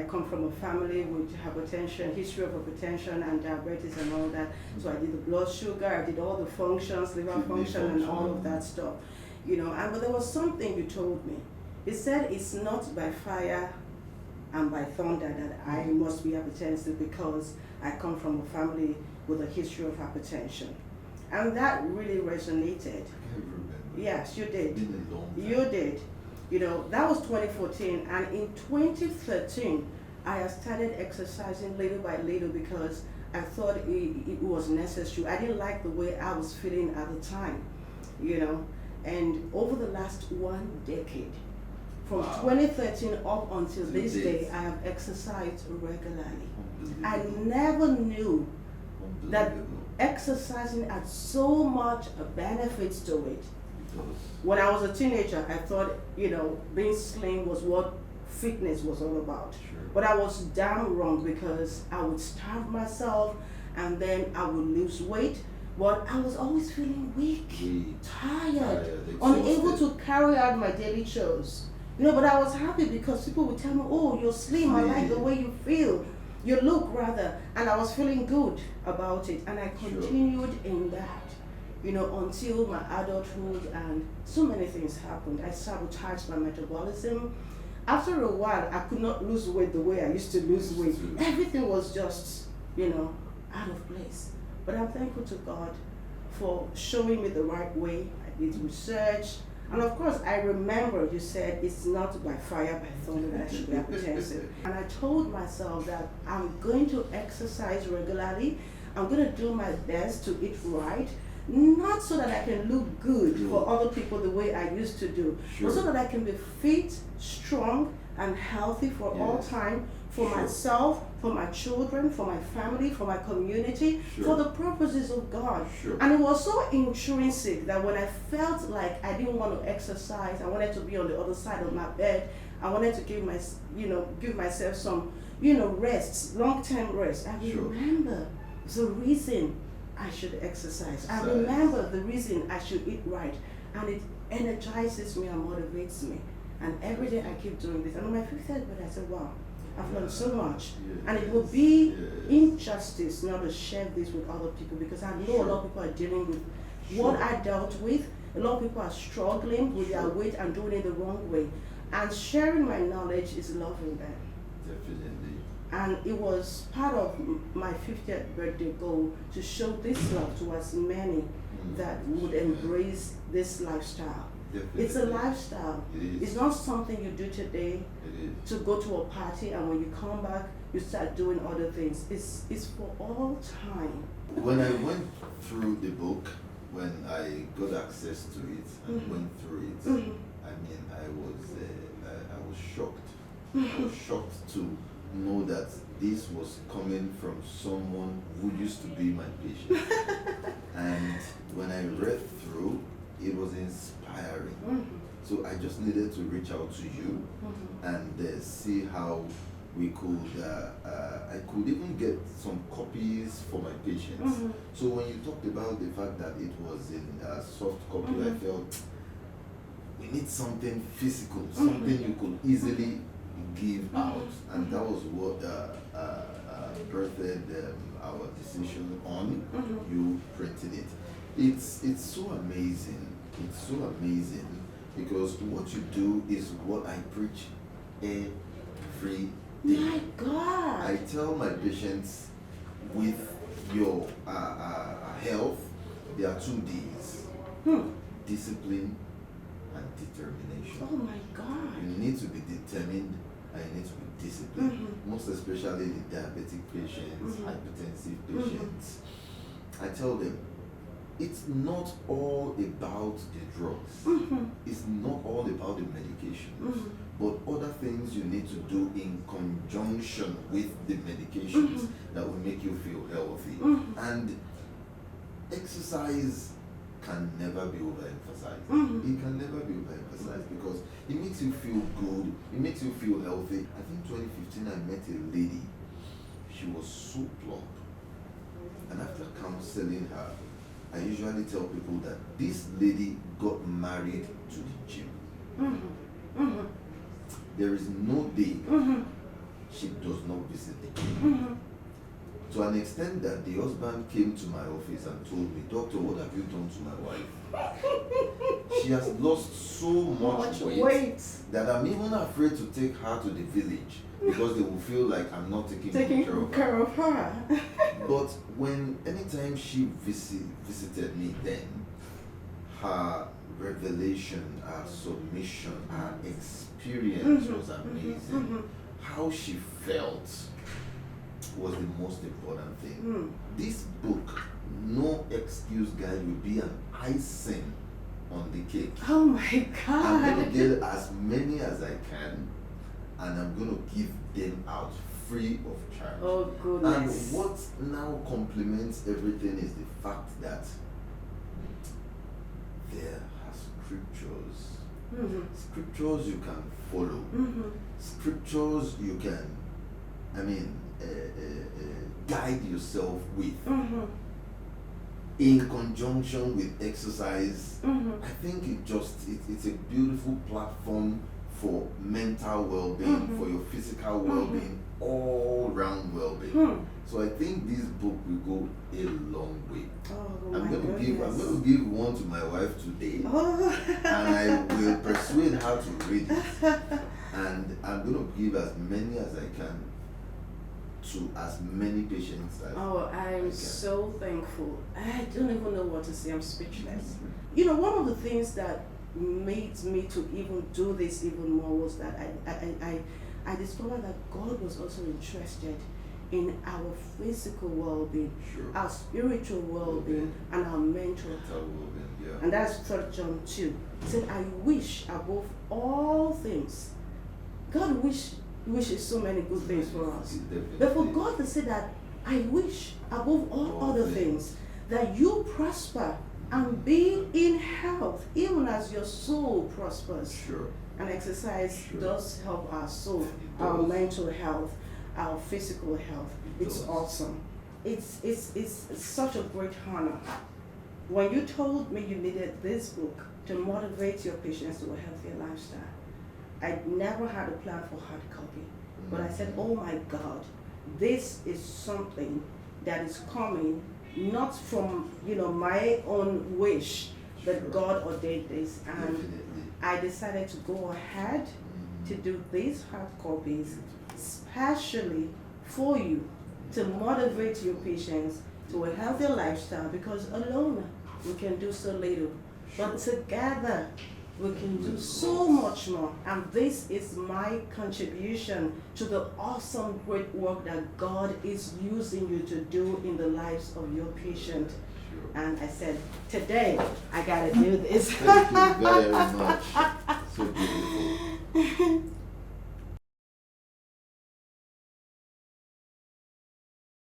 come from a family with hypertension, history of hypertension and diabetes and all that. So I did the blood sugar, I did all the functions, liver function and all of that stuff. But there was something you told me. It said it's not by fire and by thunder that I must be hypertensive because I come from a family with a history of hypertension. And that really resonated. Yes, you did. You did. That was 2014, and in 2013, I started exercising little by little because I thought it was necessary. I didn't like the way I was feeling at the time, and over the last 1 decade, from 2013 up until this day, I have exercised regularly. I never knew that exercising had so much benefits to it. When I was a teenager, I thought, being slim was what fitness was all about. Sure. But I was damn wrong because I would starve myself and then I would lose weight. But I was always feeling weak, tired, unable to carry out my daily chores. But I was happy because people would tell me, oh, you're slim, I like the way you feel. You look rather. And I was feeling good about it. And I continued in that. Until my adulthood, and so many things happened. I sabotaged my metabolism. After a while, I could not lose weight the way I used to lose weight. Everything was just, out of place. But I'm thankful to God for showing me the right way. I did research. And of course, I remember you said it's not by fire, by thunder that I should be hypertensive. And I told myself that I'm going to exercise regularly. I'm going to do my best to eat right. Not so that I can look good for other people the way I used to do, but so that I can be fit, strong, and healthy for all time, for myself, for my children, for my family, for my community, for the purposes of God. And it was so intrinsic that when I felt like I didn't want to exercise, I wanted to be on the other side of my bed, I wanted to give myself some, rests, long-term rest. I remember the reason I should exercise. I remember the reason I should eat right, and it energizes me and motivates me. And every day I keep doing this. And on my 50th birthday, I said, wow, I've learned so much. And it would be injustice not to share this with other people, because I know a lot of people are dealing with what I dealt with. A lot of people are struggling with their weight and doing it the wrong way. And sharing my knowledge is loving them. Definitely. And it was part of my 50th birthday goal to show this love to as many that would embrace this lifestyle. Definitely. It's a lifestyle. It's not something you do today to go to a party and when you come back, you start doing other things. It's for all time. When I went through the book, when I got access to it and went through it, I mean, I was shocked. I was shocked to know that this was coming from someone who used to be my patient. And when I read through, it was inspiring. So I just needed to reach out to you and see how we could, I could even get some copies for my patients. So when you talked about the fact that it was in a soft copy, I felt we need something physical, something you could easily give out, and that was what birthed our decision on you printing it. It's so amazing. It's so amazing because what you do is what I preach every day. My God! I tell my patients with your health, there are 2 D's: discipline and determination. Oh my God! You need to be determined and you need to be disciplined. Most especially the diabetic patients, hypertensive patients. I tell them, it's not all about the drugs. It's not all about the medications, but other things you need to do in conjunction with the medications that will make you feel healthy. And exercise can never be overemphasized. It can never be overemphasized because it makes you feel good, it makes you feel healthy. I think 2015 I met a lady, she was so plump. And after counseling her, I usually tell people that this lady got married to the gym. There is no day she does not visit again. To an extent that the husband came to my office and told me, "Doctor, what have you done to my wife? She has lost so much weight that I'm even afraid to take her to the village because they will feel like I'm not taking care of her." But anytime she visited me, then her revelation, her submission, her experience was amazing. How she felt was the most important thing. This book, No Excuse Guide, will be an icing on the cake. Oh my God. I'm going to get as many as I can, and I'm going to give them out free of charge. Oh goodness. And what now complements everything is the fact that there are scriptures. Scriptures you can follow. Scriptures you can, guide yourself with. In conjunction with exercise. I think it's a beautiful platform for mental well-being, for your physical well-being, all-round well-being. So I think this book will go a long way. I'm going to give one to my wife today, and I will persuade her to read it. And I'm going to give as many as I can to as many patients as I'm so thankful. I don't even know what to say. I'm speechless. You know, one of the things that made me to even do this even more was that I discovered that God was also interested in our physical well-being, our spiritual well-being, and our mental health. And that's 3 John 2. He said, "I wish above all things." God wishes so many good things for us. But for God to say that, "I wish above all other things that you prosper and be in health, even as your soul prospers." And exercise does help our soul, our mental health, our physical health. It's awesome. It's such a great honor. When you told me you needed this book to motivate your patients to a healthier lifestyle, I never had a plan for hard copy, but I said, "Oh my God, this is something that is coming not from my own wish, but God ordained this." And I decided to go ahead to do these hard copies, especially for you, to motivate your patients to a healthier lifestyle, because alone we can do so little, but together we can do so much more. And this is my contribution to the awesome, great work that God is using you to do in the lives of your patient. And I said, today I gotta do this. Thank you very much. So beautiful.